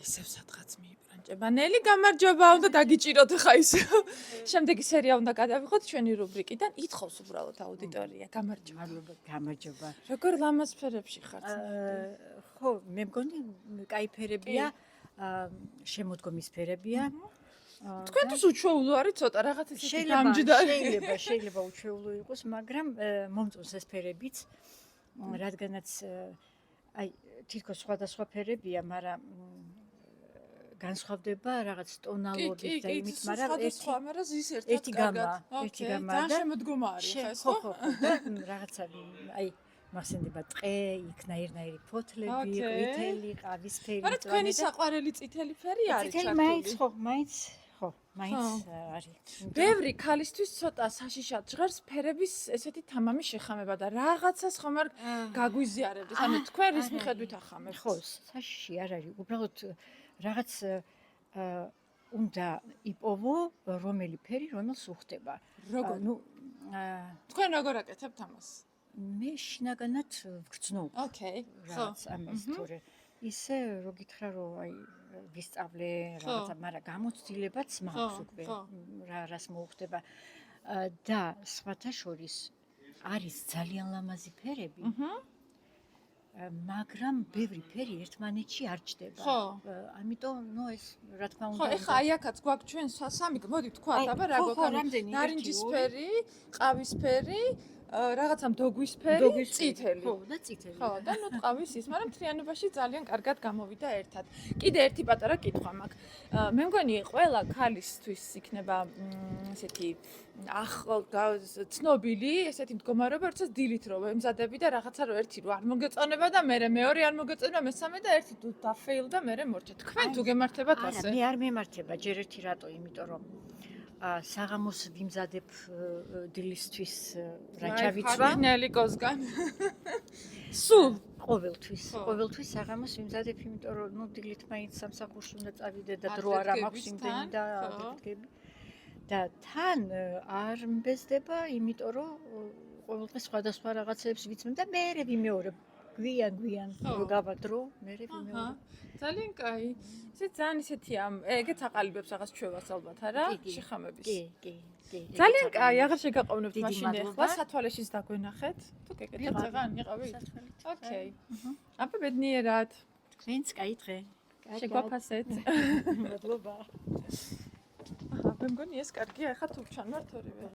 ისევ სადღაც მიიბრანჭება. ნელი გამარჯობა, უნდა დაგიჭიროთ ხა ის. შემდეგი სერია უნდა გადავიღოთ ჩვენი რუბრიკიდან. ითხოვს უბრალოდ აუდიტორია. გამარჯობა. გამარჯობა. როგორ ლამაზ ფერებში ხართ? ხო, მე მგონი კაი ფერებია, შემოდგომის ფერებია. თქვენთვის უჩვეულო არის ცოტა რაღაც ისეთი გამჯდარი. შეიძლება უჩვეულო იყოს, მაგრამ მომწონს ეს ფერებიც, რადგანაც აი თითქოს სხვადასხვა ფერებია, მაგრამ განსხვავდება რაღაც ტონალობით და იმით, მაგრამ ზის ერთი გამა და შემოდგომა არის ხა ეს ხო? და რაღაცა აი მახსენდება ტყე, იქ ნაირ-ნაირი ფოთლები, ყვითელი, ყავისფერი, მაგრამ თქვენი საყვარელი წითელი ფერი არის ჩართული. მაინც არის. ბევრი ქალისთვის ცოტა საშიშად ჟღერს ფერების ესეთი თამამი შეხამება და რაღაცას ხომ არ გაგვიზიარებდეს. ანუ თქვენ რის მიხედვით ახამებთ? ხო, საშიში არ არის. უბრალოდ რაღაც უნდა იპოვო რომელი ფერი, რომელს უხდება. როგორ? თქვენ როგორ აკეთებთ ამას? მე შინაგანად ვგრძნობ. ოკეი. ხო, ამას თორე ისე რო გითხრა რომ აი ვისწავლე რაღაცა, მაგრამ გამოცდილებაც მაქვს უკვე რას მოუხდება და სხვათა შორის არის ძალიან ლამაზი ფერები. მაგრამ ბევრი ფერი ერთმანეთში არ ჩდება. ამიტომ ნუ ეს რა თქმა უნდა. ხო, ეხა აი აქაც გვაქვს ჩვენ სამი, მოდი ვთქვათ, აბა რა გვაქვს? ნარინჯისფერი, ყავისფერი, რაღაცა მდოგვისფერი, წითელი. ხო, და წითელი. ხო, და ნუ ყავის ის, მაგრამ მთლიანობაში ძალიან კარგად გამოვიდა ერთად. კიდე ერთი პატარა კითხვა მაქვს. მე მგონი ყველა ქალისთვის იქნება ესეთი ცნობილი, ესეთი მდგომარეობა, როდესაც დილით რო ემზადები და რაღაცა რო ერთი რო არ მოგეწონება და მე მეორე არ მოგეწონება, მესამე და ერთი თუ დაფეილ და მე მორჩა. თქვენ თუ გემართებათ ასე? არა, მე არ მემართება, ჯერ ერთი რატო, იმიტომ რომ საღამოს ვიმზადებ დილისთვის რა ჩავიცვა. ნელი კოზგან. სულ ყოველთვის საღამოს ვიმზადებ, იმიტომ რომ ნუ დილით მაინც სამსახურში უნდა წავიდე და დრო არ მაქვს იმდენი და აღდგები. და თან არ მბეზდება, იმიტომ რომ ყოველდღე სხვადასხვა რაღაცებს ვიცმენ და მე ვიმეორებ. გვიან რო გავადრო, მე ვიმეორებ. ძალიან კაი. ესე ძალიან ისეთია, ეგეც აყალიბებს რაღაც ჩვევას ალბათ, არა? შეხამების. კი. ძალიან კაი, აღარ შეგაყოვნებთ მაშინ ახლა, სათვალეშიც დაგვენახეთ. თუ გეკეთეთ ზეღან იყავით? ოკეი. აბა ბედნიერად. თქვენც კაი დღე. შეგვაფასეთ. მადლობა. აჰა, მე მგონი ეს კარგია, ახლა თუ ჩანვართ ორივე.